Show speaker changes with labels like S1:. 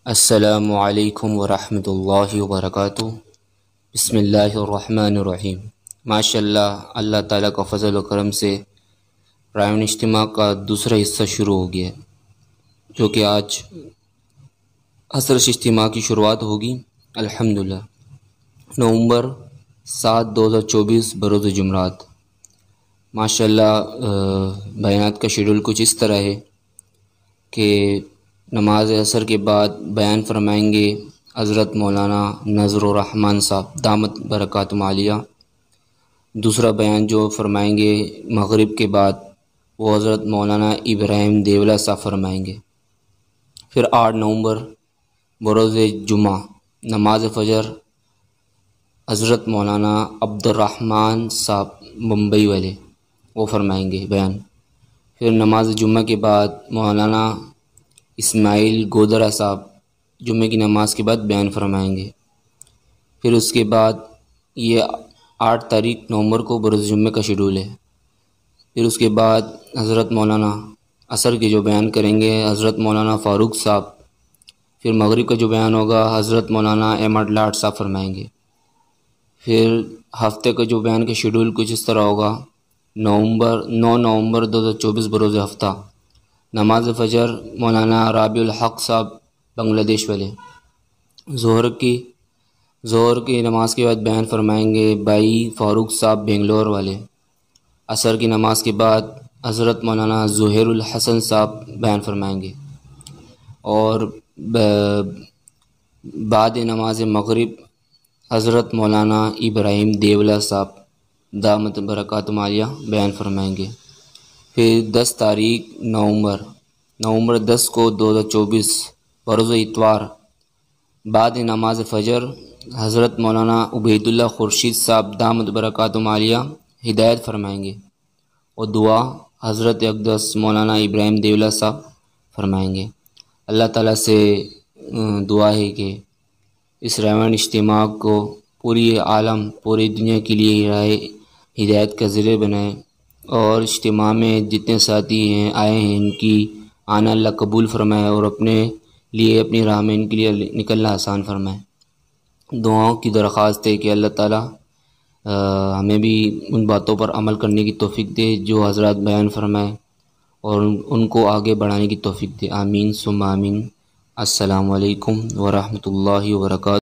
S1: السلام علیکم ورحمۃ اللہ وبرکاتہ۔ بسم اللہ الرحمن الرحیم۔ ماشاء اللہ، اللہ تعالیٰ کا فضل و کرم سے رائمن اجتماع کا دوسرا حصہ شروع ہو گیا ہے، جو کہ آج حضرت اجتماع کی شروعات ہوگی الحمدللہ۔ نومبر 7، 2024 بروز جمعرات۔ ماشاء اللہ بیانات کا شیڈول کچھ اس طرح ہے کہ نماز عصر کے بعد بیان فرمائیں گے حضرت مولانا نذر الرحمن صاحب دامت برکاتہم عالیہ۔ دوسرا بیان جو فرمائیں گے مغرب کے بعد وہ حضرت مولانا ابراہیم دیولہ صاحب فرمائیں گے۔ پھر 8 نومبر بروز جمعہ نماز فجر حضرت مولانا عبد الرحمن صاحب ممبئی والے وہ فرمائیں گے بیان۔ پھر نماز جمعہ کے بعد مولانا اسماعیل گودرہ صاحب جمعہ کی نماز کے بعد بیان فرمائیں گے۔ پھر اس کے بعد یہ 8 تاریخ نومبر کو بروز جمعہ کا شیڈول ہے۔ پھر اس کے بعد حضرت مولانا عصر کے جو بیان کریں گے حضرت مولانا فاروق صاحب۔ پھر مغرب کا جو بیان ہوگا حضرت مولانا احمد لاٹ صاحب فرمائیں گے۔ پھر ہفتے کا جو بیان کا شیڈول کچھ اس طرح ہوگا۔ 9 نومبر 2024 بروز ہفتہ نماز فجر مولانا رابع الحق صاحب بنگلہ دیش والے۔ ظہر کی نماز کے بعد بیان فرمائیں گے بھائی فاروق صاحب بنگلور والے۔ عصر کی نماز کے بعد حضرت مولانا ظہیر الحسن صاحب بیان فرمائیں گے، اور بعد نماز مغرب حضرت مولانا ابراہیم دیولہ صاحب دامت برکاتہم عالیہ بیان فرمائیں گے۔ پھر 10 تاریخ نومبر 10 کو 2024 بروز اتوار بعد نماز فجر حضرت مولانا عبید اللہ خورشید صاحب دامت برکاتہم عالیہ ہدایت فرمائیں گے، اور دعا حضرت اقدس مولانا ابراہیم دیولہ صاحب فرمائیں گے۔ اللہ تعالیٰ سے دعا ہے کہ اس رائمن اجتماع کو پوری عالم پوری دنیا کے لیے راہ ہدایت کا ذریعہ بنائے، اور اجتماع میں جتنے ساتھی آئے ہیں ان کی آنا اللہ قبول فرمائے، اور اپنے لیے اپنی راہ میں ان کے لیے نکلنا آسان فرمائے۔ دعاؤں کی درخواست ہے کہ اللہ تعالیٰ ہمیں بھی ان باتوں پر عمل کرنے کی توفیق دے جو حضرات بیان فرمائے، اور ان کو آگے بڑھانے کی توفیق دے۔ آمین ثم آمین۔ السلام علیکم ورحمۃ اللہ وبرکاتہ۔